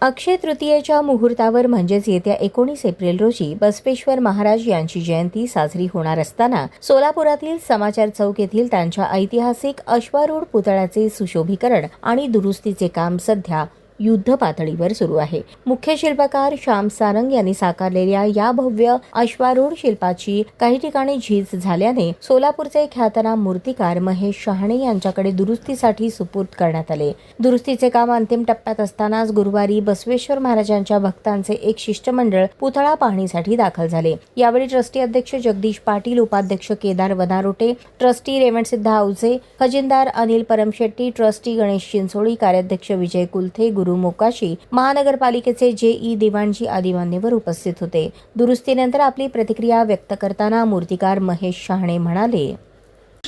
अक्षय तृतीयेच्या मुहूर्तावर म्हणजेच येत्या 19 एप्रिल रोजी बसवेश्वर महाराज यांची जयंती साजरी होणार असताना सोलापुरातील समाचार चौक येथील त्यांच्या ऐतिहासिक अश्वारूढ पुतळ्याचे सुशोभीकरण आणि दुरुस्तीचे काम सध्या युद्ध पातळीवर सुरू आहे. मुख्य शिल्पकार श्याम सारंग यांनी साकारलेल्या या भव्य अश्वारूढ शिल्पाची काही ठिकाणी झीज झाल्याने सोलापूरचे ख्यातनाम मूर्तिकार महेश शहाणे यांच्याकडे दुरुस्तीसाठी सुपूर्द करण्यात आले. दुरुस्तीचे काम अंतिम टप्प्यात असतानाच गुरुवारी बसवेश्वर महाराजांच्या भक्तांचे एक शिष्टमंडळ पुतळा पाहणीसाठी दाखल झाले. यावेळी ट्रस्टी अध्यक्ष जगदीश पाटील, उपाध्यक्ष केदार वनारोटे, ट्रस्टी रेवणसिद्ध आवजे, खजिनदार अनिल परमशेट्टी, ट्रस्टी गणेश चिंचोळी, कार्याध्यक्ष विजय कुलथे, गुरु मोकाशी, महानगरपालिकेचे जे.ई. दिवाणजी आदी मान्यवर उपस्थित होते. दुरुस्तीनंतर आपली प्रतिक्रिया व्यक्त करताना मूर्तिकार महेश शहाणे म्हणाले,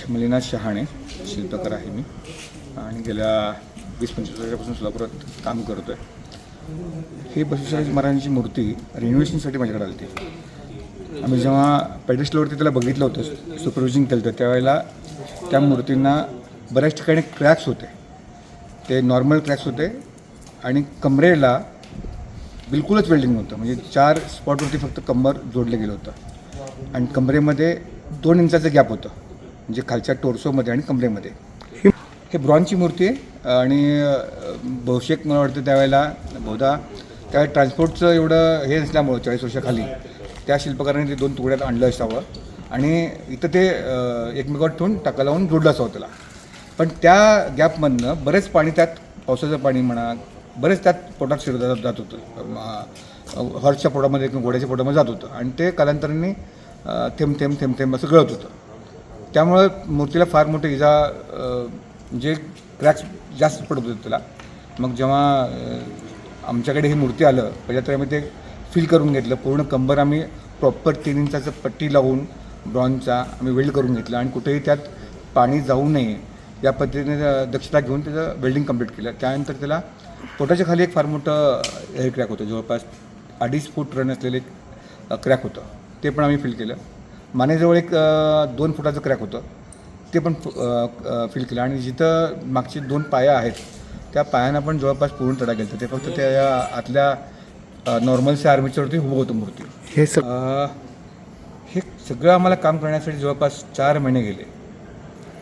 मलिनाथ शहाणे शिल्पकार आहे मी आणि गेल्या 20-25 वर्षापासून सोलापुरात काम करतोय. ही बसवेश्वर महाराजांची मूर्ती रिनोव्हेशनसाठी माझ्याकडे आली होती. आम्ही जेव्हा पेडेस्टलवरती त्याला बघितलं होतं, सुपरविजन केलं होतं, त्यावेळेला त्या मूर्तींना बऱ्याच ठिकाणी क्रॅक्स होते. ते नॉर्मल क्रॅक्स होते आणि कमरेला बिलकुलच वेल्डिंग नव्हतं. म्हणजे 4 स्पॉटवरती फक्त कंबर जोडलं गेलं होतं आणि कमरेमध्ये 2 इंचाचं गॅप होतं, म्हणजे खालच्या टोर्सोमध्ये आणि कमरेमध्ये. हे ब्रॉन्झची मूर्ती आहे आणि बहुशेक मला वाटतं त्यावेळेला त्यावेळेला ट्रान्सपोर्टचं एवढं हे नसल्यामुळं 40 वर्षाखाली त्या शिल्पकाराने ते 2 तुकड्यात आणलं असावं आणि इथं ते एकमेकावर ठेवून टाका लावून जोडलं असावं त्याला. पण त्या गॅपमधनं बरेच पाणी, त्यात पावसाचं पाणी म्हणा, बरेच त्यात पोटात शिरत जात होतं, हॉर्सच्या पोटामध्ये किंवा घोड्याच्या पोटामध्ये जात होतं आणि ते कालांतराने थेंब थेंब थेंब थेंब असं गळत होतं. त्यामुळं मूर्तीला फार मोठे इजा, म्हणजे क्रॅक्स जास्त पडत होते त्याला. मग जेव्हा आमच्याकडे ही मूर्ती आलं, पहिल्या तर आम्ही ते फील करून घेतलं. पूर्ण कंबर आम्ही प्रॉपर 3 इंचाचं पट्टी लावून ब्रॉन्झचा आम्ही वेल्ड करून घेतलं आणि कुठेही त्यात पाणी जाऊ नये या पद्धतीने दक्षता घेऊन त्याचं वेल्डिंग कंप्लीट केलं. त्यानंतर त्याला पोटाच्या खाली एक फार मोठं हे क्रॅक होतं, जवळपास 2.5 फूट रन असलेले क्रॅक होतं, ते पण आम्ही फील केलं. मानेजवळ एक 2 फुटाचं क्रॅक होतं, ते पण फील केलं आणि जिथं मागची 2 पाया आहेत त्या पायांना पण जवळपास पूर्ण तडा गेलं. ते फक्त त्या आतल्या नॉर्मलच्या आर्मीच्यावरती उभं होतं मूर्ती. हे सगळं आम्हाला काम करण्यासाठी जवळपास 4 महिने गेले.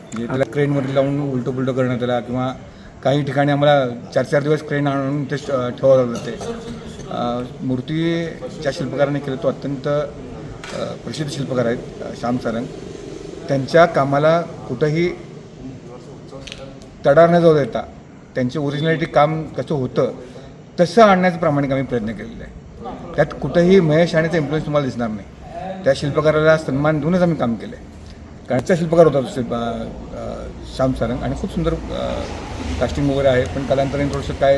म्हणजे त्याला क्रेनवरती लावून उलटं पुलटं करणं त्याला, किंवा काही ठिकाणी आम्हाला 4-4 दिवस क्रेन आणून ते ठेवावं लागलं. ते मूर्तीच्या शिल्पकाराने केलं, तो अत्यंत प्रसिद्ध शिल्पकार आहेत श्याम सारंग. त्यांच्या कामाला कुठंही तडा न जाऊ देता त्यांची ओरिजिनॅलिटी काम कसं होतं तसं आणण्याचा प्रामाणिक आम्ही प्रयत्न केलेला आहे. त्यात कुठंही महेश शहाणेचा इन्फ्लुएन्स तुम्हाला दिसणार नाही. त्या शिल्पकाराला सन्मान देऊनच आम्ही काम केलं आहे. काळचा शिल्पकार होता श्याम सारंग आणि खूप सुंदर कास्टिंग वगैरे आहे. पण कालांतराने थोडंसं काय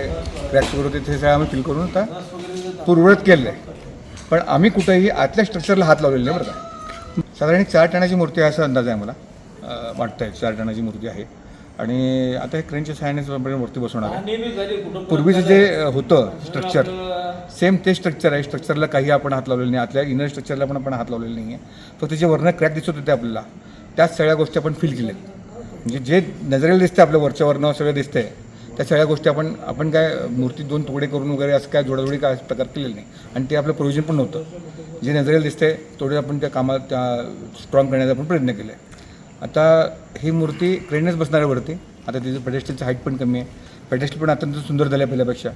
क्रॅक्स वगैरे होते, ते सगळं आम्ही फील करून आता पूर्ववत केलेलं आहे. पण आम्ही कुठेही आतल्या स्ट्रक्चरला हात लावलेला नाही बरं का. साधारण 4 टनाची मूर्ती आहे असा अंदाज आहे मला वाटतं आहे. 4 टनाची मूर्ती आहे आणि आता हे क्रेनच्या सहाय्यानेच आपण मूर्ती बसवणार आहे. पूर्वीचं जे होतं स्ट्रक्चर सेम ते स्ट्रक्चर आहे. स्ट्रक्चरला काही आपण हात लावलेलं नाही, आतल्या इनर स्ट्रक्चरला पण आपण हात लावलेलं नाही आहे. फक्त जे वरनं क्रॅक दिसत होते आपल्याला त्याच सगळ्या गोष्टी आपण फील केल्या. म्हणजे जे नजरेला दिसते आपल्या वरनं सगळं दिसतंय त्या सगळ्या गोष्टी आपण काय मूर्ती 2 तुकडे करून वगैरे असं काय जोडाजोडी काय प्रकार केलेलं नाही आणि ते आपलं प्रोव्हिजन पण नव्हतं. जे नजरेला दिसतंय तेवढे आपण त्या कामात त्या स्ट्रॉंग करण्याचा आपण प्रयत्न केला आहे. आता ही मूर्ती क्रेनच बसणार आहे वरती. आता तिचं पेडेस्टलचं हाईट पण कमी आहे, पेडेस्टल पण अत्यंत सुंदर झालं आहे पहिल्यापेक्षा.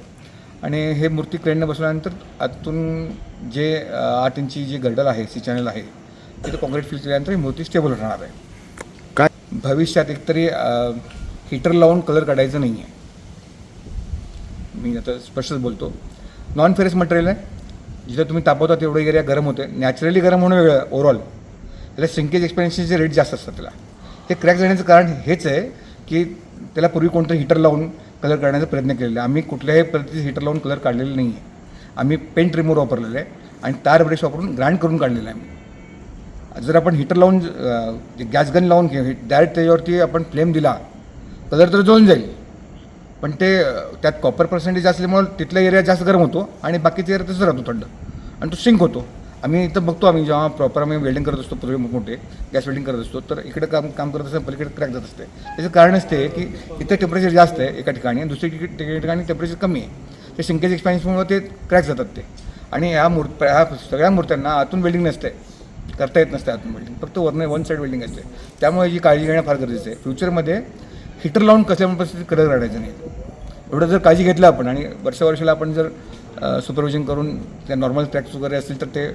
आणि हे मूर्ती क्रेनने बसवल्यानंतर आतून जे 8 इंची जे गर्डल आहे, सी चॅनल आहे, तिथं कॉन्क्रीट फिल केल्यानंतर ही मूर्ती स्टेबल राहणार आहे. काय भविष्यात एकतरी हीटर लावून कलर काढायचं नाही आहे. मी आता स्पष्टच बोलतो. नॉन फेरस मटेरियल आहे. जिथं तुम्ही तापवता तेवढं एरिया गरम होते. नॅचरली गरम होणं वेगळं ओव्हरऑल. त्याला श्रिंकेज एक्सपेन्शनचे रेट जास्त असतात त्याला. हे क्रॅक जाण्याचं कारण हेच आहे की त्याला पूर्वी कोणतं हीटर लावून कलर काढण्याचा प्रयत्न केलेला आहे. आम्ही कुठल्याही पद्धतीचे हीटर लावून कलर काढलेलं नाही आहे. आम्ही पेंट रिमूव्हर वापरलेलं आहे आणि तार ब्रश वापरून ग्राइंड करून काढलेलं आहे. आम्ही जर आपण हीटर लावून गॅस गन लावून डायरेक्ट त्याच्यावरती आपण फ्लेम दिला कलर तर जळून जाईल, पण ते त्यात कॉपर पर्सेंटेज असल्यामुळे तिथला एरिया जास्त गरम होतो आणि बाकीचा एरिया तसंच राहतो थंड आणि तो सिंक होतो. आम्ही इथं बघतो, आम्ही जेव्हा प्रॉपर आम्ही वेल्डिंग करत असतो, पूर्वी मोठे गॅस वेल्डिंग करत असतो, तर इकडे काम करत असताना पलीकडे क्रॅक जात असते. त्याचं कारण असते की इथं टेम्परेचर जास्त आहे एका ठिकाणी आणि दुसऱ्या ठिकाणी टेम्परेचर कमी आहे. ते सिंकेज एक्सपॅन्शनमुळे ते क्रॅक जातात ते. आणि ह्या सगळ्या मूर्त्यांना आतून वेल्डिंग नसते, करता येत नसते आतून वेल्डिंग, फक्त वन साईड वेल्डिंग असते. त्यामुळे ही काळजी घेणं फार गरजेचं आहे. फ्युचरमध्ये हिटर लावून कसल्या परिस्थितीत कडक राहायचं नाही. एवढं जर काळजी घेतलं आपण आणि वर्षाला आपण जर सुपरविजन करून त्या नॉर्मल क्रॅक्स वगैरे असतील तर ते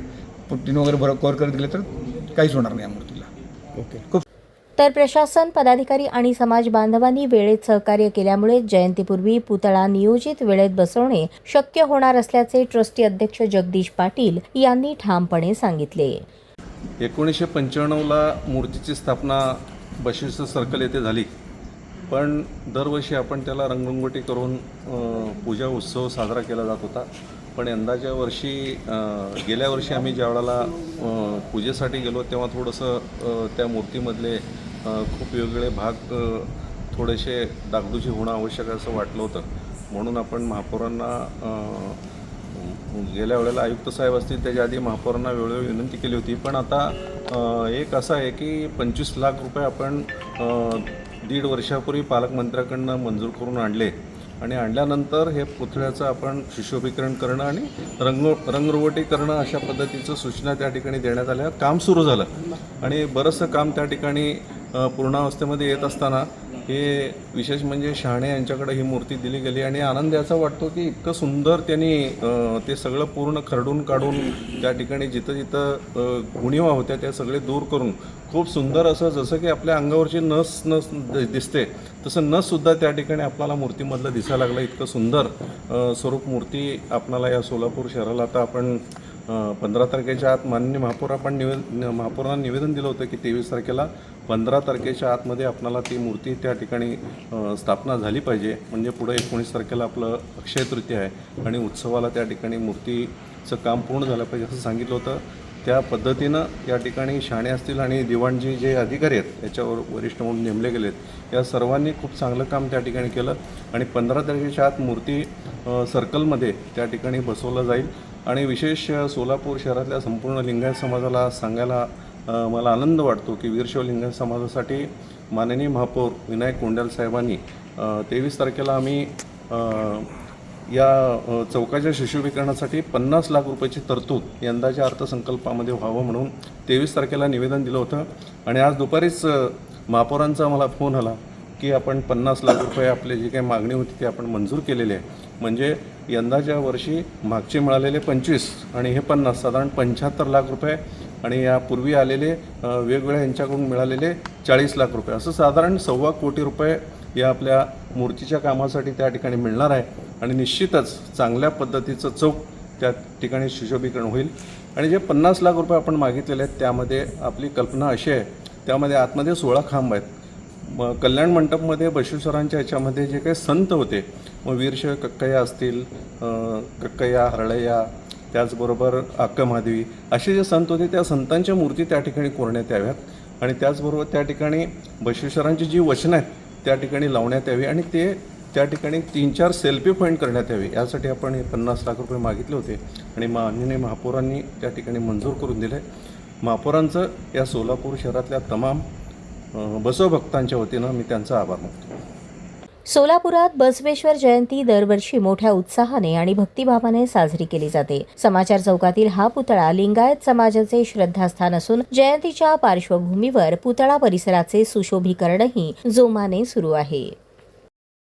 पुट्टीन वगैरे कव्हर करत दिले तर काहीच होणार नाही या मूर्तीला. ओके. खूप तर प्रशासन, पदाधिकारी आणि समाज बांधवांनी वेळेत सहकार्य केल्यामुळे जयंतीपूर्वी पुतळा नियोजित वेळेत बसवणे शक्य होणार असल्याचे ट्रस्टी अध्यक्ष जगदीश पाटील यांनी ठामपणे सांगितले. 1995ला मूर्तीची स्थापना बशिष्ठ सर्कल येथे झाली, पण दरवर्षी आपण त्याला रंगरंगोटी करून पूजा उत्सव साजरा केला जात होता. पण यंदाच्या वर्षी गेल्या वर्षी आम्ही ज्या वेळेला पूजेसाठी गेलो तेव्हा थोडंसं त्या मूर्तीमधले खूप वेगवेगळे भाग थोडेसे डागडुजी होणं आवश्यक असं वाटलं होतं. म्हणून आपण महापौरांना गेल्या वेळेला आयुक्त साहेब असतील त्याच्या आधी महापौरांना वेळोवेळी विनंती केली होती. पण आता एक असं आहे की 25 लाख रुपये आपण 1.5 वर्षापूर्वी पालकमंत्र्याकडनं मंजूर करून आणले आणि आणल्यानंतर हे पुतळ्याचं आपण सुशोभीकरण करणं आणि रंगरंगोटी करणं अशा पद्धतीचं सूचना त्या ठिकाणी देण्यात आल्या. काम सुरू झालं आणि बरंचसं काम त्या ठिकाणी पूर्णावस्थेमध्ये येत असताना हे विशेष म्हणजे शहाणे यांच्याकडे ही मूर्ती दिली गेली आणि आनंद याचा वाटतो की इतकं सुंदर त्यांनी ते सगळं पूर्ण खरडून काढून त्या ठिकाणी जिथं जिथं उणिवा होत्या त्या सगळे दूर करून खूप सुंदर असं, जसं की आपल्या अंगावरची नस दिसते तसं नससुद्धा त्या ठिकाणी आपल्याला मूर्तीमधलं दिसायला लागलं. इतकं सुंदर स्वरूप मूर्ती आपल्याला या सोलापूर शहराला आता आपण 15 तारखेच्या आत माननीय महापौर आपण महापौरांना निवेदन दिलं होतं की 23 तारखेला 15 तारखेच्या आतमध्ये आपल्याला ती मूर्ती त्या ठिकाणी स्थापना झाली पाहिजे. म्हणजे पुढे 19 तारखेला आपलं अक्षय तृतीया आहे आणि उत्सवाला त्या ठिकाणी मूर्तीचं काम पूर्ण झालं पाहिजे असं सांगितलं होतं. त्या पद्धतीनं या ठिकाणी शहाणे असतील आणि दिवाणजी जे अधिकारी आहेत याच्यावर वरिष्ठ म्हणून नेमले गेलेत, या सर्वांनी खूप चांगलं काम त्या ठिकाणी केलं आणि 15 तारखेच्या आत मूर्ती सर्कलमध्ये त्या ठिकाणी बसवलं जाईल. आणि विशेष सोलापूर शहरातल्या संपूर्ण लिंगायत समाजाला सांगायला मला आनंद वाटतो की वीरशैव लिंगायत समाजासाठी माननीय महापौर विनायक कोंडाल साहेबांनी 23 तारखेला आम्ही या चौकाच्या सुशोभीकरणासाठी 50 लाख रुपयाची तरतूद यंदाच्या अर्थसंकल्पामध्ये व्हावं म्हणून 23 तारखेला निवेदन दिलं होतं. आणि आज दुपारीच महापौरांचा मला फोन आला की आपण 50 लाख रुपये आपली जी काही मागणी होती ती आपण मंजूर केलेली आहे. म्हणजे यंदाच्या वर्षी मागचे मिळालेले 25 आणि हे 50 साधारण 75 लाख रुपये आणि यापूर्वी आलेले वेगवेगळ्या यांच्याकडून मिळालेले 40 लाख रुपये असं साधारण 1.25 कोटी रुपये या आपल्या मूर्तीच्या कामासाठी त्या ठिकाणी मिळणार आहे. आणि निश्चितच चांगल्या पद्धतीचं चौक त्या ठिकाणी सुशोभीकरण होईल. आणि जे 50 लाख रुपये आपण मागितलेले आहेत त्यामध्ये आपली कल्पना अशी आहे, त्यामध्ये आतमध्ये 16 खांब आहेत. कल्याण मंडपमध्ये बसवेश्वरांच्या याच्यामध्ये जे काही संत होते, मग वीरशैव कक्कय्या असतील, कक्कय्या, हरळय्या, त्याचबरोबर आक्कमाधवी असे जे संत होते त्या संतांच्या मूर्ती त्या ठिकाणी कोरण्यात याव्यात आणि त्याचबरोबर त्या ठिकाणी बसवेश्वरांची जी वचनं आहेत त्या ठिकाणी लावण्यात यावी आणि ते त्या ठिकाणी 3-4 सेल्फी पॉईंट करण्यात यावे. यासाठी आपण हे 50 लाख रुपये मागितले होते आणि माननीय महापौरांनी त्या ठिकाणी मंजूर करून दिले. महापौरांचं या सोलापूर शहरातल्या तमाम बसव भक्तांच्या वतीनं मी त्यांचा आभार मानतो. सोलापुरात बसवेश्वर जयंती दरवर्षी मोठ्या उत्साहाने आणि भक्तिभावाने साजरी केली जाते. समाचार चौकातील हा पुतळा लिंगायत समाजाचे श्रद्धास्थान असून जयंतीच्या पार्श्वभूमीवर पुतळा परिसराचे सुशोभीकरणही जोमाने सुरू आहे.